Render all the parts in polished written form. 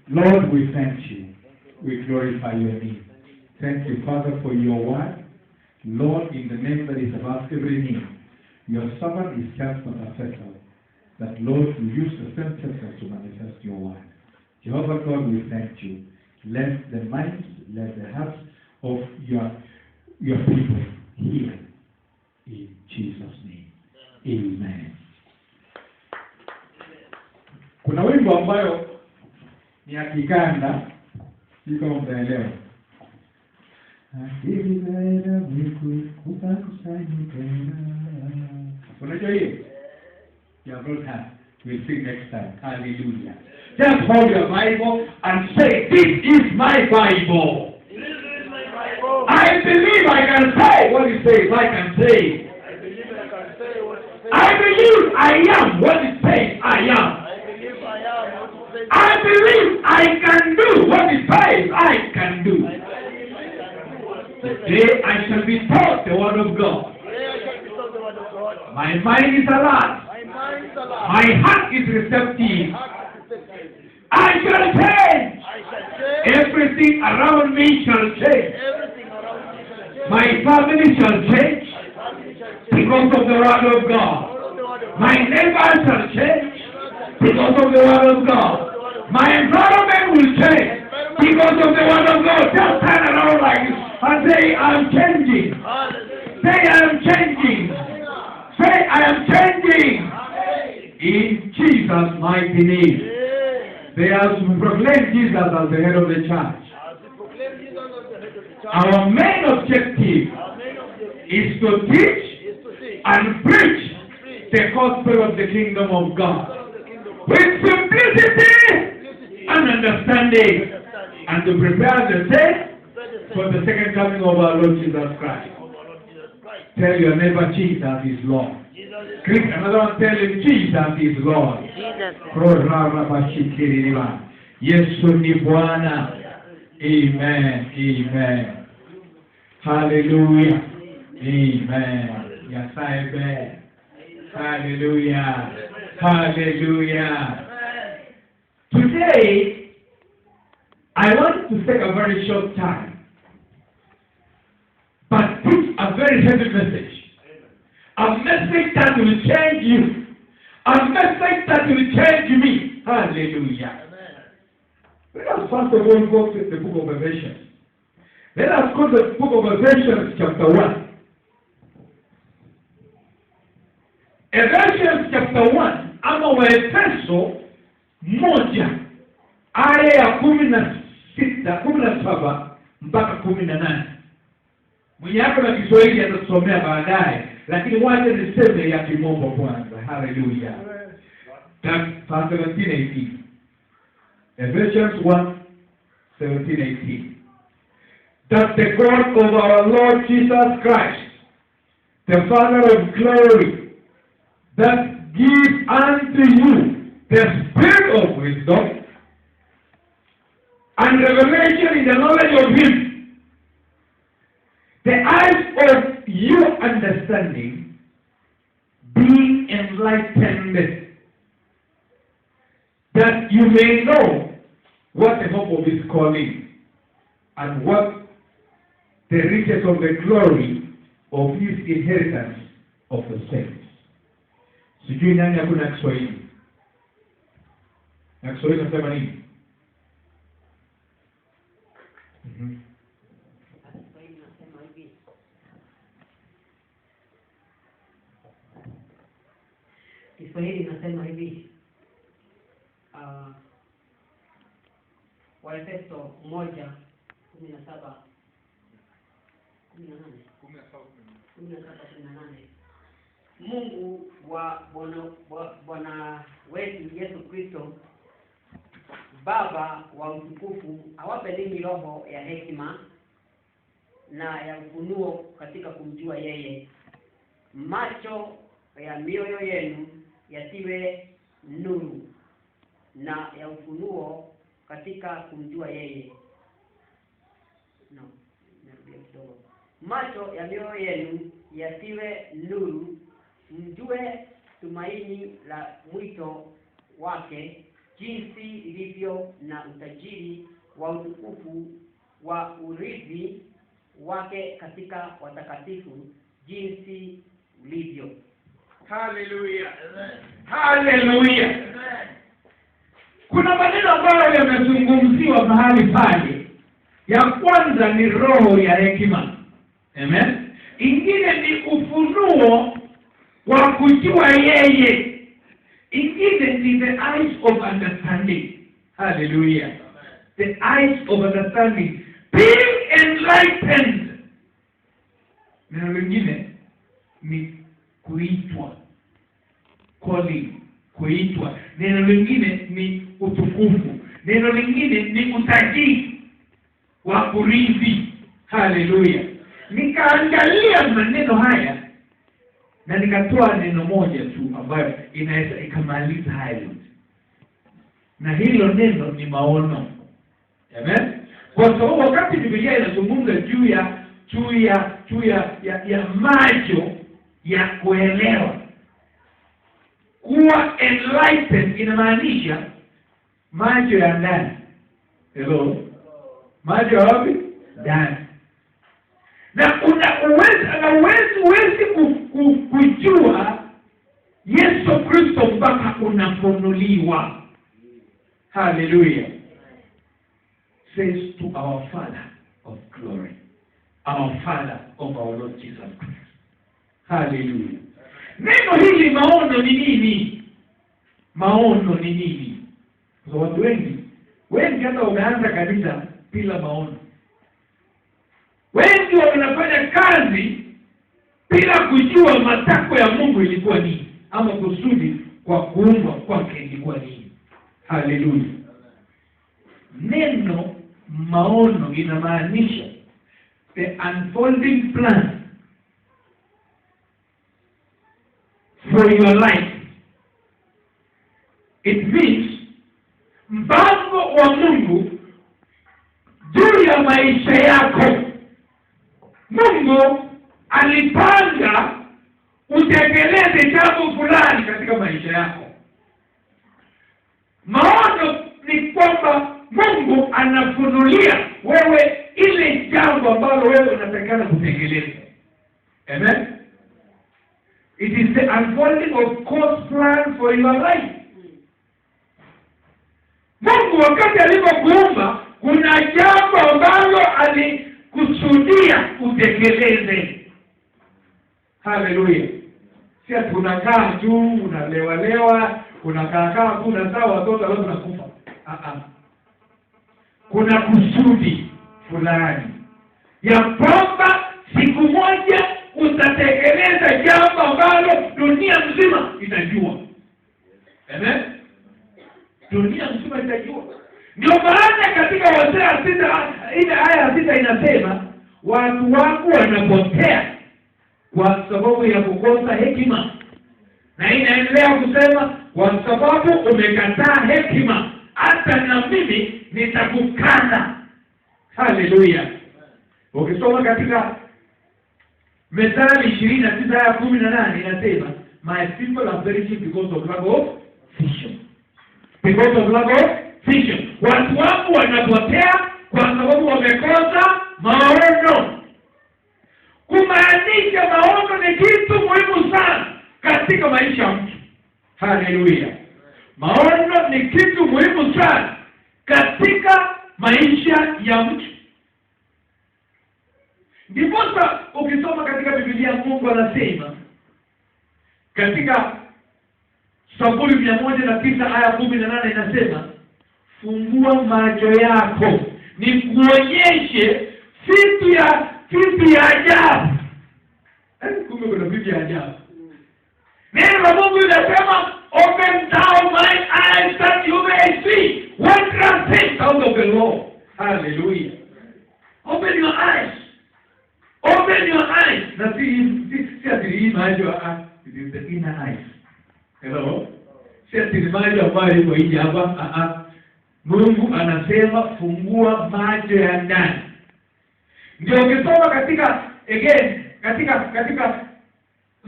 Lord, we thank you. We glorify your name. Thank you, Father, for your word. Lord, in the name that is above every name, your servant is just but a vessel. That, Lord, you use the same vessel to manifest your word. Jehovah God, we thank you. Let the minds, let the hearts of your people hear. In Jesus' name. Amen. Kuna wimbo ambayo ni ya Kiganda, siko mtaelewa. Unajua hiyo? You have not heard. We'll sing next time. Hallelujah. Just hold your Bible and say, this is my Bible. I believe I can say what it says I can say. I believe I am what it says I am. I believe I can do what it says I can do. Today I shall be taught the word of God. My mind is alert. My heart is receptive. I shall change. Everything around me shall change. My family shall change because of the word of God. My neighbor shall change because of the word of God. My environment will change because of the word of God. Just turn around like this and say, I am changing. Say, I am changing. Say, I am changing. In Jesus' mighty name. They are to proclaim Jesus as the head of the church. Our main objective is to teach and preach the gospel of the kingdom of God with simplicity and understanding, and to prepare the saints for the second coming of our Lord Jesus Christ. Tell your neighbor, Jesus is Lord. Another one, tell him, Jesus is Lord. Yesu ni Bwana. Amen. Amen. Hallelujah. Amen. Yes, I bet. Hallelujah. Hallelujah. Today, I want to take a very short time, but teach a very heavy message. A message that will change you. A message that will change me. Hallelujah. Let us first of all go to the book of Ephesians. Let us go to the book of Ephesians chapter 1. Ephesians chapter 1. Ama Waefeso moja aya ya 16, 17 mpaka 18. Mwenye hapo na Kiswahili atasomea baadaye, lakini wacha niseme ya kimombo kwanza. Hallelujah. That's verse 17-18. Ephesians 1:17-18. That the God of our Lord Jesus Christ, the Father of glory, that gives unto you the spirit of wisdom and revelation in the knowledge of Him, the eyes of your understanding being enlightened, that you may know what the hope of His calling and what the riches of the glory of His inheritance of the saints. Sijui nani hakuna Kiswahili. Na Kiswahili nasema nini? Kiswahili nasema hivi. Waefeso 1:17 Mungu wa Bwana wetu Yesu Kristo, Baba wa utukufu, awape ninyi roho ya hekima na ya ufunuo katika kumjua yeye. Macho ya mioyo yenu yatiwe nuru na ya ufunuo katika kumjua yeye. Macho ya mioyo yenu yatiwe nuru, mjue tumaini la mwito wake, jinsi ilivyo na utajiri wa utukufu wa urithi wake katika watakatifu, jinsi ulivyo. Hallelujah. Hallelujah. Kuna maneno ambayo yamezungumziwa mahali pale. Ya kwanza ni roho ya hekima. Amen. Ingine ni ufunuo wa kujua yeye. Ingine ni the eyes of understanding. Hallelujah. The eyes of understanding. Being enlightened. Neno lingine ni kuitwa. Calling. Kuitwa. Neno lingine ni utukufu. Neno lingine ni utajiri wa kurithi. Hallelujah. Nikaangalia maneno haya na nikatoa neno moja tu ambayo inaweza ikamaliza hayo. Na hilo neno ni maono. Amen. Kwa sababu wakati Biblia inazungumza juu ya macho ya kuelewa, kuwa enlightened inamaanisha macho ya ndani. Hello. Macho ya wapi? Ndani. Na uwezi kujua Yesu Kristo mpaka unafunuliwa. Hallelujah. Says to our Father of glory, our Father of our Lord Jesus Christ. Hallelujah. Neno hili maono ni nini? Maono ni nini? Kwa watu wengi hata wameanza kanisa bila maono. Wengi wanafanya kazi bila kujua matakwa ya Mungu ilikuwa nini, ama kusudi kwa kuumbwa kwake ilikuwa nini. Hallelujah. Neno maono inamaanisha the unfolding plan for your life. It means mpango wa Mungu juu ya maisha yako. Mungu alipanga utekeleze jambo fulani katika maisha yako. Maono ni kwamba Mungu anafunulia wewe ile jambo ambalo wewe unatakana kutekeleza. Amen. It is the unfolding of God's plan for your life. Mungu wakati alipokuumba, kuna jambo ambalo alikusudia utekeleze. Hallelujah. Si tunakaa tu, unalewa, unakaa tu unazaa watoto alafu unakufa. Kuna kusudi fulani ya kwamba siku moja utatekeleza jambo ambalo dunia mzima itajua. Amen. Dunia mzima itajua. Ndio maana katika Hosea 6 ile aya 6 inasema watu wako wanapotea kwa sababu ya kukosa hekima. Na inaendelea kusema kwa sababu umekataa hekima, hata na mimi nitakukana. Hallelujah. Ukisoma katika Methali 29 aya 18 inasema my people are perishing because of lack of vision. Because of lack of vision. Watu wangu wanapotea kwa sababu wamekosa maono. Kumaanisha maono ni kitu muhimu sana katika maisha ya mtu. Hallelujah. Maono ni kitu muhimu sana katika maisha ya mtu. Ndiposa ukisoma katika Biblia Mungu anasema katika Zaburi 109 aya 18 inasema, fungua macho yako nikuonyeshe vitu ya ajabu. Kumbe kuna vitu ya ajabu. Neno la Mungu linasema, open thou mine eyes that you may see wondrous things out of the Lord. Hallelujah. Open your eyes. Open your eyes. Na si ati macho it is the inner eyes. Hello? Si ati macho ambayo iko nje hapa. Mungu anasema fungua macho ya ndani. Ndio ukisoma katika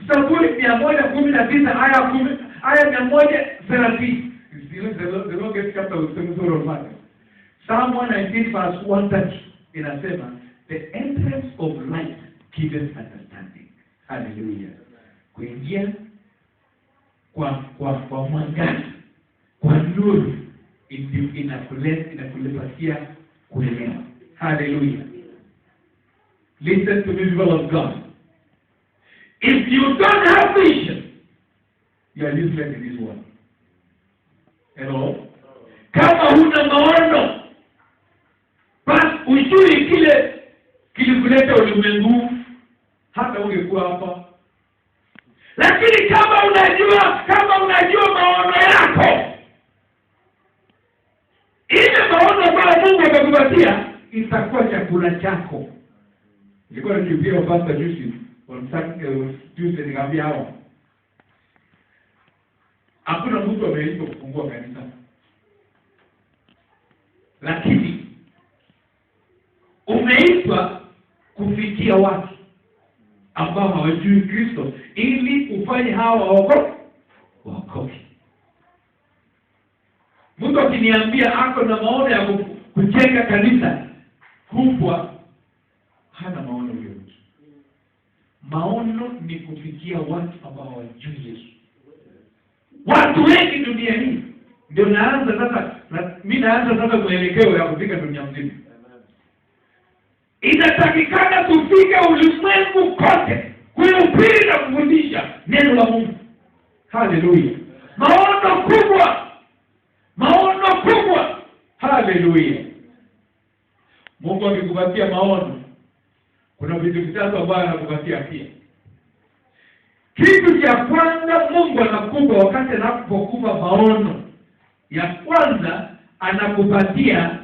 Zaburi 119 aya 130. The longest chapter of the Surah of Matthew. Psalm 119 verse 130 inasema, the entrance of light gives understanding. Hallelujah. Kuingia kwa mwangaza, kwa nuru inakuletea kuelewa. Hallelujah. Listen to the will of God. If you don't have vision, you are useless in this world. Hello? Kama huna maono, basi ujui kile kilikuleta ulimwengu, hata ungekuwa hapa. Lakini kama unajua maono yako, ile maono ambayo Mungu amekupatia itakuwa chakula chako. Nilikuwa nikiambia Pastor Juice on Tuesday nikamwambia hao, hakuna mtu ameitwa kufungua kanisa. Lakini umeitwa kufikia watu ambao hawajui Kristo ili ufanye hawa waokoke. Mtu akiniambia ako na maono ya kujenga kanisa kubwa, hana maono hiyo. Maono ni kufikia watu ambao hawajui Yesu. Watu wengi dunia hii. Ndio mimi naanza sasa mwelekeo ya kufika dunia mzima. Inatakikana tufike ulimwengu kote kuhubiri na kufundisha neno la Mungu. Hallelujah. Maono kubwa. Hallelujah. Mungu akikupatia maono, kuna vitu vitatu ambavyo anakupatia pia. Kitu cha kwanza Mungu anakupa wakati anapokupa maono, ya kwanza anakupatia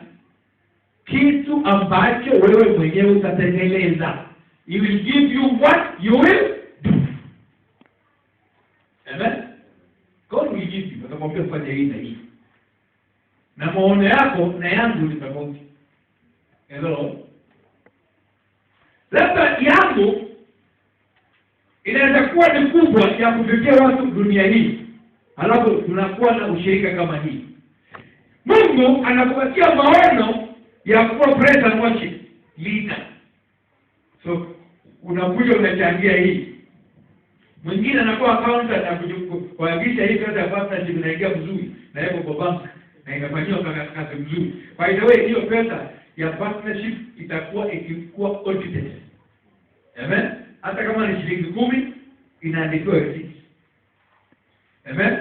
kitu ambacho wewe mwenyewe utatekeleza. He will give you what you will do. Amen. God will give you. Atakwambia fanya hii na hii. Na maono yako na yangu ni tofauti. Hello. Labda yangu inaweza kuwa ni kubwa ya kufikia watu dunia hii. Alafu tunakuwa na ushirika kama hii. Mungu anakupatia maono ya kuwa praise and worship leader. So unakuja unachangia hii. Mwingine anakuwa accountant na kuhakikisha hii kazi ya partnership inaingia vizuri na yeye kwa bank na inafanywa kazi vizuri. By the way, hiyo pesa ya partnership ikikuwa audited. Amen. Hata kama ni shilingi 10 inaandikiwa receipt. Amen.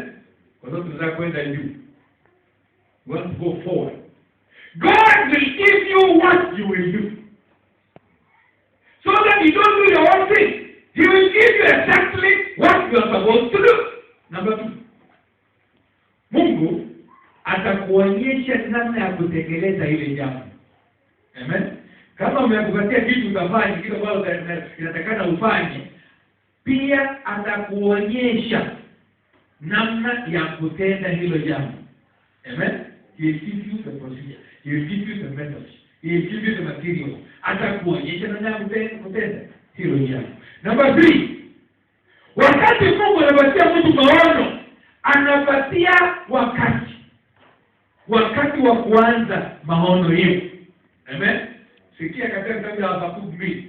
Kwa sababu tunataka kwenda juu. We want to go forward. God will give you what you will do. So that you don't do your own thing. He will give you exactly what you are supposed to do. Number 2. Mungu atakuonyesha namna ya kutekeleza ile jambo. Amen. Kama umekupatia kitu utafanya, kitu ambacho inatakana ufanye, pia atakuonyesha namna ya kutenda hilo jambo. Amen. He will give you the procedure. He will give you the methods. He will give you the materials. Atakuonyesha namna ya kutenda hilo jambo. Number 3. Wakati Mungu anapatia mtu maono, anapatia wakati wa kuanza maono yetu. Amen. Sikia katika kitabu cha Habakuki 2.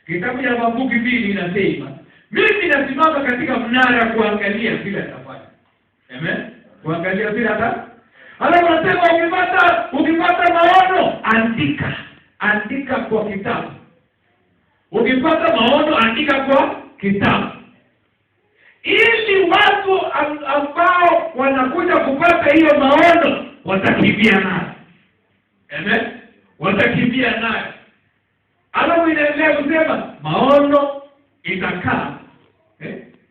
Kitabu cha Habakuki 2 inasema, mimi nasimama katika mnara kuangalia vile atafanya. Amen. Kuangalia vile atafanya. Alafu anasema ukipata maono, andika kwa kitabu. Ukipata maono andika kwa kitabu, ili watu ambao wanakuja kupata hiyo maono watakimbia nayo. Amen. Watakimbia nayo. Alafu inaendelea kusema maono itakaa,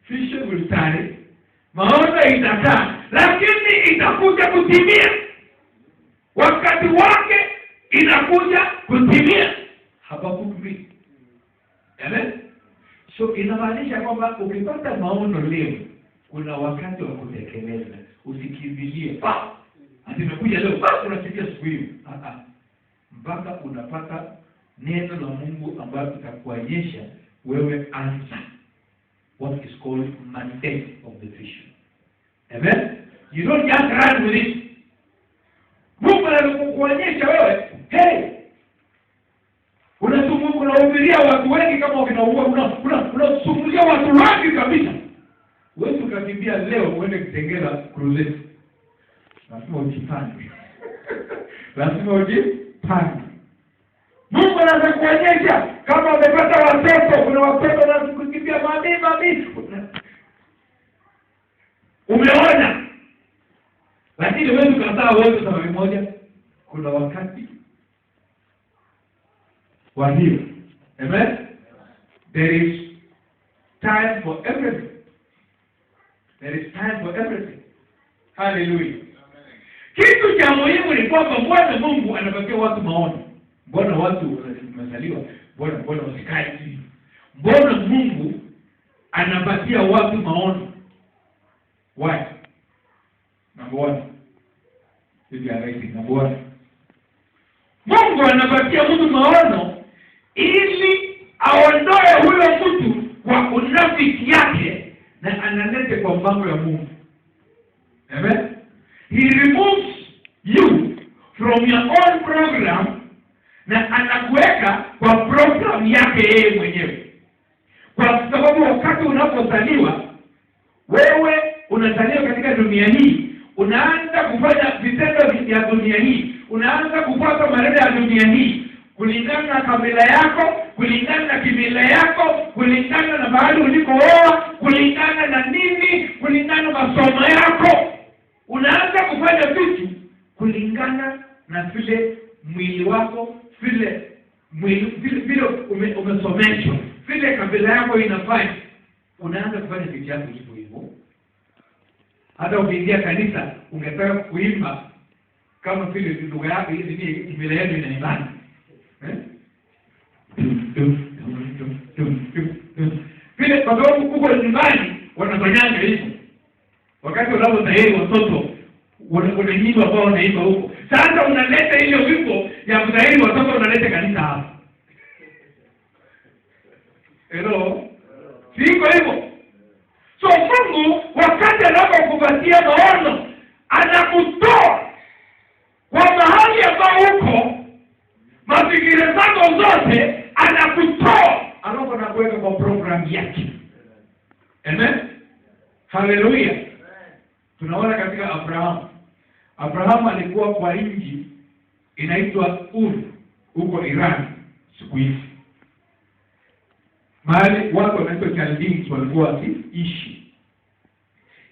vision will tarry, maono itakaa, lakini itakuja kutimia. Wakati wake inakuja kutimia. Habakuki 3. Amen. So inamaanisha kwamba ukipata maono leo, kuna wakati wa kutekeleza. Usikimbilie nimekuja leo unasikia siku hiyo. Mpaka unapata neno la Mungu ambalo litakuonyesha wewe answer what is called mandate of the vision. Amen. You don't just run with it. Mungu anakuonyesha wewe, unahubiria watu wengi kama unasumulia watu wengi kabisa. Wewe ukakimbia leo uende Kitengela crusade. Lazima ujipange. Lazima ujipange. Mungu anakuonyesha kama umepata watoto, kuna watoto na kukimbia mami. Umeona? Lakini wewe ukataa wote sababu moja, kuna wakati wa hiyo. Amen. There is time for everything. There is time for everything. Hallelujah. Kitu cha muhimu ni kwamba Bwana Mungu anapatia watu maono. Mbona watu wamezaliwa? Mbona wasikae hivi? Mbona Mungu anapatia watu maono? Why? Number 1. Hivi araisi number 1. Mungu anapatia mtu maono ili aondoe huyo mtu kwa unafiki yake na analete kwa mambo ya Mungu. Amen. He removes you from your own program na anakuweka kwa program yake yeye mwenyewe. Kwa sababu wakati unapozaliwa, wewe unazaliwa katika dunia hii, unaanza kufanya vitendo vya dunia hii, unaanza kufuata maneno ya dunia hii kulingana na kabila yako, kulingana na kimila yako, kulingana na mahali ulikooa, kulingana na nini, kulingana na masomo yako. Unaanza kufanya vitu kulingana na vile mwili wako, vile umesomeshwa, vile kabila yako inafanya. Unaanza kufanya vitu yako hivyo. Hata ukiingia kanisa ungetaka kuimba kama vile lugha yako hizi ni kimila yenu inaimba. Vile kwa sababu huko nyumbani wanafanyanga hivyo. Wakati unapotahiri watoto kuna nyimbo ambao wanaimba huko. Sasa unaleta ile wimbo ya kutahiri watoto unaleta kanisa hapa. Hello. Siko hivyo. So Mungu wakati anapokupatia maono anakutoa kwa mahali ambao uko, mafikira zako zote anakutoa, anakuweka kwa program yake. Amen. Hallelujah. Tunaona katika Abraham alikuwa kwa nchi inaitwa Ur huko Iran siku hizi. Mahali watu wanaitwa Chaldeans walikuwa wakiishi.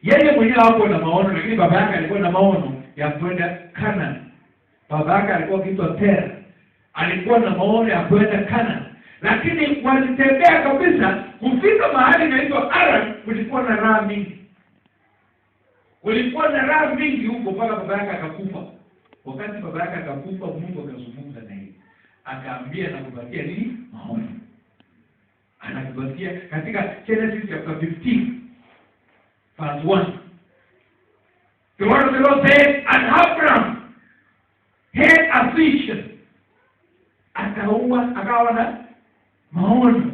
Yeye mwenyewe hapo na maono, lakini baba yake alikuwa na maono ya kwenda Canaan. Baba yake alikuwa akiitwa Tera. Alikuwa na maono ya kwenda Canaan. Lakini walitembea kabisa kufika mahali inaitwa Aram, kulikuwa na raha mingi. Kulikuwa na raha mingi huko mpaka baba yake akakufa. Wakati baba yake akakufa, Mungu akazungumza na yeye. Akaambia na kupatia nini? Maono. Anakupatia katika Genesis chapter 15 verse 1. The word of the Lord says, and Abraham had a vision. Akawa na maono.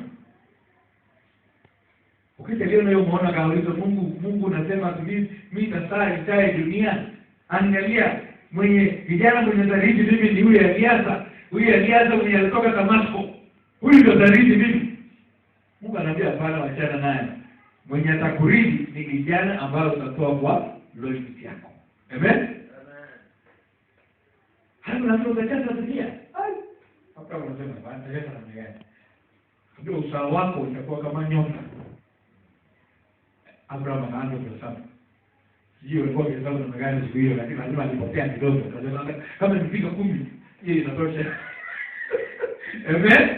Ukitaka leo umeona kauliza Mungu nasema mimi nitasaa dunia. Angalia kijana mwenye tariji mimi ni huyu Eliasa. Huyu Eliasa mwenye alitoka Damasco. Huyu ndio tariji mimi. Mungu anaambia hapana, wachana naye. Mwenye atakuridi ni kijana ambaye utatoa kwa loyalty yako. Amen. Hapo ndio utajaza dunia. Hapa unasema bwana, leta na gani? ndio usawa wako utakuwa kama nyota. Abraham anaanza kusema sio alikuwa kizazi na gani siku hiyo, lakini lazima alipotea kidogo. Kama nifika 10 hiyo inatosha. Amen.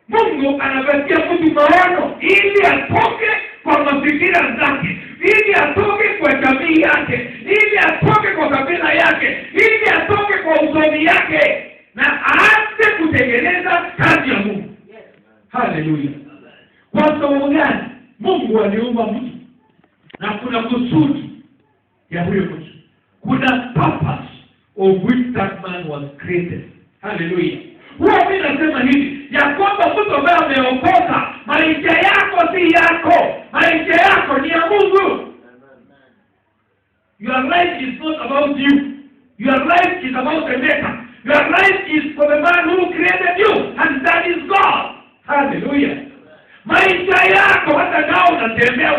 Mungu anapatia mtu maono ili atoke kwa mafikira zake, ili atoke kwa jamii yake, ili atoke kwa kabila yake, ili atoke kwa usomi yake na aanze kutengeneza kazi ya Mungu. Haleluya. Kwa sababu gani? Mungu aliumba mtu na kuna kusudi ya huyo mtu. Kuna purpose of which that man was created. Haleluya. Huwa mimi nasema hivi ya kwamba mtu ambaye ameokoka, maisha yako si yako, maisha yako ni ya Mungu. Your life is not about you. Your life is about the Maker. Your life is for the man who created you, and that is God. Hallelujah. Maisha yako hata kama unatembea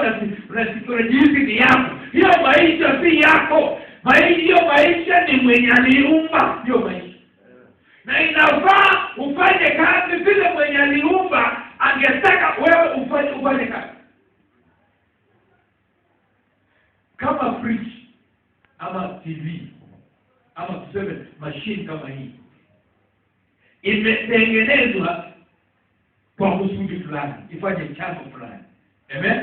unajihisi ni yako, hiyo maisha si yako. Hiyo maisha ni mwenye aliumba hiyo maisha. Na inafaa ufanye kazi vile mwenye aliumba angetaka wewe ufanye kazi. Kama fridge ama TV ama tuseme machine kama hii imetengenezwa kwa kusudi fulani, ifanye jambo fulani. Amen.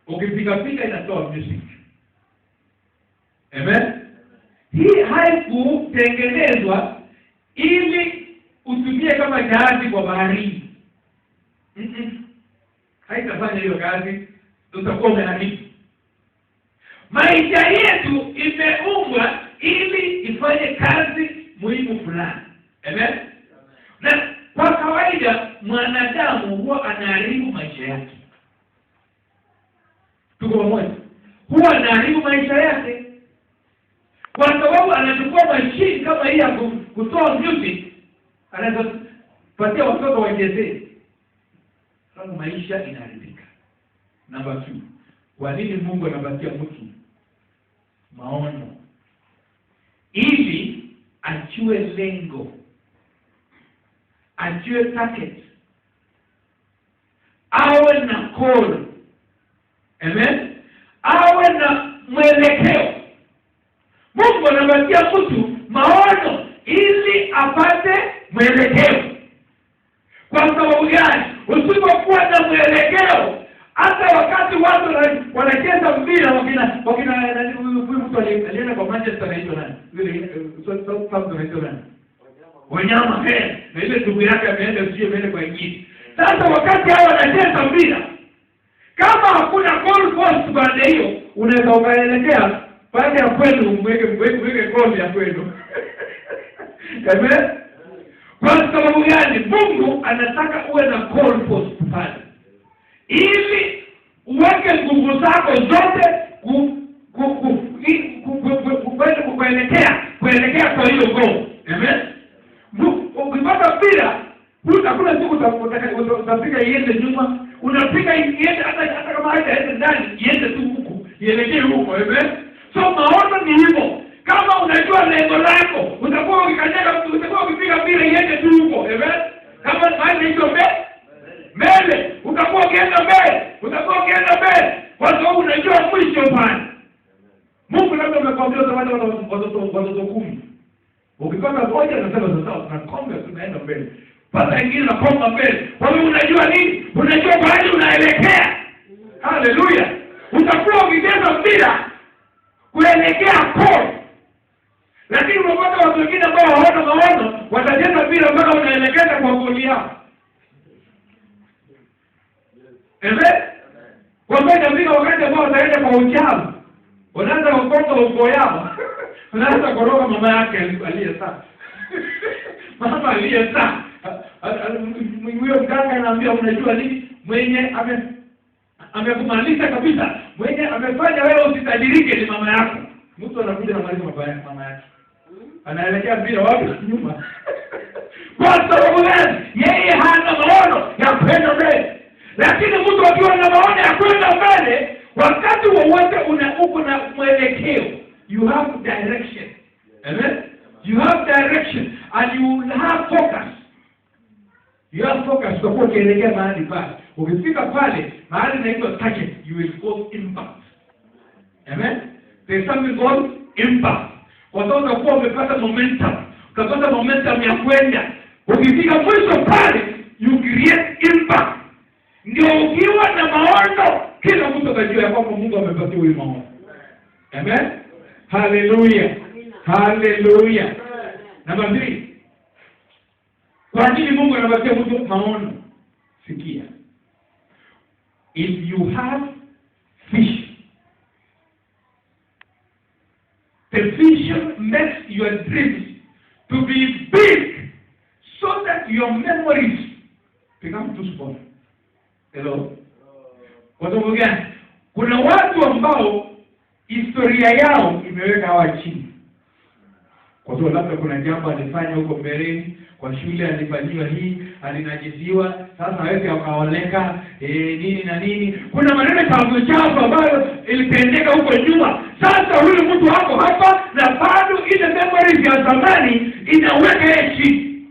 Ukipiga inatoa music. Amen. Hii haikutengenezwa ili utumie kama jahazi kwa baharini. Haitafanya hiyo kazi, tutakuwa umeharibu. Maisha yetu imeumbwa ili ifanye kazi muhimu fulani. Amen. Na kwa kawaida mwanadamu huwa anaharibu maisha yake. Tuko pamoja? Huwa anaharibu maisha yake kwa sababu anachukua mashine kama hii ya kutoa music, anaweza patia watoto wachezee. Sasa maisha inaharibika. Number 2. Kwa nini Mungu anapatia mtu maono? Ili achue lengo, achue target, awe na goal. Amen. Awe na mwelekeo. Mungu anapatia mtu maono ili apate mwelekeo. Kwa sababu gani? Usipokuwa na mwelekeo, hata wakati watu wanacheza mpira wakina mtu alienda kwa Manchester anaitwa nani? Wanyama na ile ndugu yake ameenda kwa Injili. Sasa wakati hao wanacheza mpira, kama hakuna goal post baada hiyo, unaweza ukaelekea pale ya kwenu mweke goal ya kwenu. Amen. Kwa sababu gani? Mungu anataka uwe na goal post pale, ili uweke nguvu zako zote kuelekea kwa hiyo goal. Amen. Ukipata mpira, hakuna siku utapiga iende nyuma, unapiga iende hata kama haitaenda ndani, iende tu huku, ielekee huko. Amen. So maono ni hivyo. Kama unajua lengo lako, utakuwa ukikanyaga, utakuwa ukipiga mpira iende tu huko. Amen. Kama maana hiyo mbele, utakuwa ukienda mbele, kwa sababu unajua mwisho pale. Mungu labda amekwambia zawadi watoto 10. Ukipata moja unasema sasa tunakonga tunaenda mbele. Pata ingine na konga mbele. Kwa hiyo unajua nini? Unajua mahali unaelekea. Haleluya. Utakuwa ukicheza mpira kuelekea goal. Lakini unapata watu wengine ambao hawana maono, watacheza mpira mpaka unaelekea kwa goal yao. Amen. Wapenda mpira wakati ambao wataenda kwa uchafu. Unaanza kukonga uko yao. Unaanza koroga mama yake aliyezaa. Mama aliyezaa. Huyo mganga anaambia unajua nini? Mwenye amekumalisha kabisa. Mwenye amefanya wewe usitajirike ni mama yako. Mtu anakuja na mama yake. Anaelekea mpira wapi? Nyuma. Kwa sababu gani? Yeye hana maono ya kwenda mbele. Lakini mtu akiwa na maono ya kwenda mbele, wakati wowote uko na mwelekeo. You have direction. Amen. You have direction and you will have focus. Your focus utakuwa ukielekea mahali pale. Ukifika pale, mahali inaitwa target, you will cause impact. Amen? There's something called impact. Kwa sababu utakuwa umepata momentum. Utapata momentum ya kwenda. Ukifika mwisho pale, you create impact. Ndio ukiwa na maono, kila mtu atajua ya kwamba Mungu amepatia huyu maono. Amen? Hallelujah. Hallelujah. Namba 3. Kwa nini Mungu anapatia mtu maono? Sikia. If you have vision, the vision makes your dreams to be big so that your memories become too small. Hello? Kwa sababu gani? Kuna watu ambao historia yao imeweka hawa chini. Kwa sababu labda kuna jambo alifanya huko mbeleni, kwa shule alifanyiwa hii, alinajiziwa, sasa hawezi akaoleka, nini na nini. Kuna maneno chafu ambayo ilitendeka huko nyuma. Sasa huyu mtu hapo hapa na bado ile memories ya zamani inaweka yeye chini.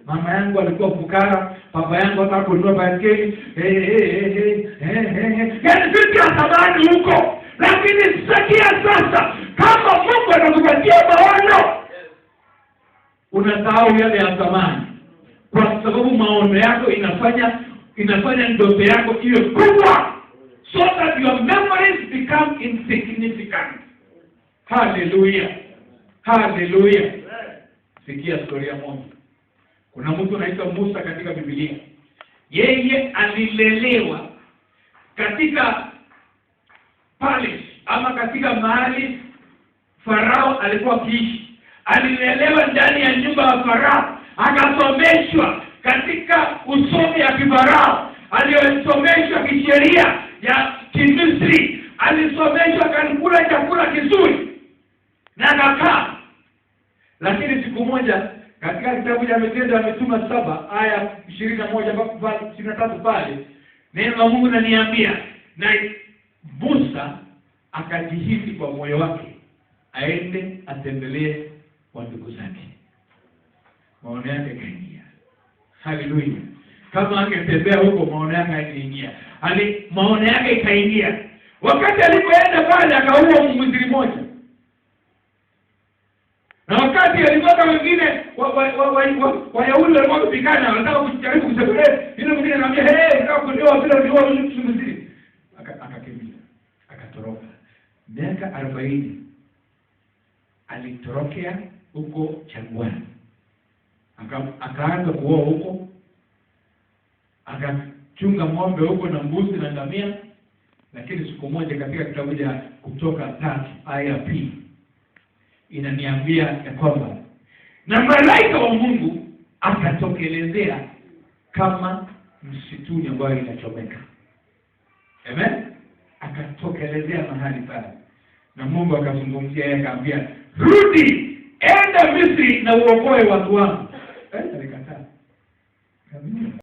Mama yangu alikuwa fukara, baba yangu hata kununua baskeli, yaani vitu ya zamani huko. Lakini sasa kama Mungu anakupatia maono, unasahau yale ya zamani, kwa sababu maono yako inafanya ndoto yako iwe kubwa, so that your memories become insignificant. Hallelujah. Hallelujah. Sikia storia moja. Kuna mtu anaitwa Musa katika Biblia. Yeye alilelewa katika palace ama katika mahali Farao alikuwa akiishi. Alilelewa ndani ya nyumba ya Farao, akasomeshwa katika usomi ya Kifarao, aliyosomeshwa kisheria ya Kimisri, alisomeshwa kanikula chakula kizuri na akakaa. Lakini siku moja katika kitabu cha Matendo ya Mitume 7 aya 21 mpaka 23 pale, neno la Mungu linaniambia, na Musa akajihisi kwa moyo wake aende atembelee wa ndugu zake. Maono yake kaingia. Hallelujah. Kama angetembea huko maono yake haingeingia. Maono yake ikaingia. Wakati alipoenda pale akaua Mmisri mmoja. Na wakati alipata wengine Wayahudi walikuwa kupigana, wanataka kujaribu kuseparate. Yule mwingine anamwambia, nataka kunioa bila kunioa Mmisri. Akakimbia. Akatoroka. Miaka 40 alitorokea huko jangwani. Akaanza kuoa huko. Akachunga ng'ombe huko na mbuzi na ngamia. Lakini siku moja katika kitabu cha Kutoka 3 aya 2 inaniambia ya kwamba na malaika wa Mungu akatokelezea kama msituni ambayo inachomeka. Amen? Akatokelezea mahali pale. Na Mungu akazungumzia yeye, akamwambia, rudi, enda Misri na uokoe watu wangu. Alikataa.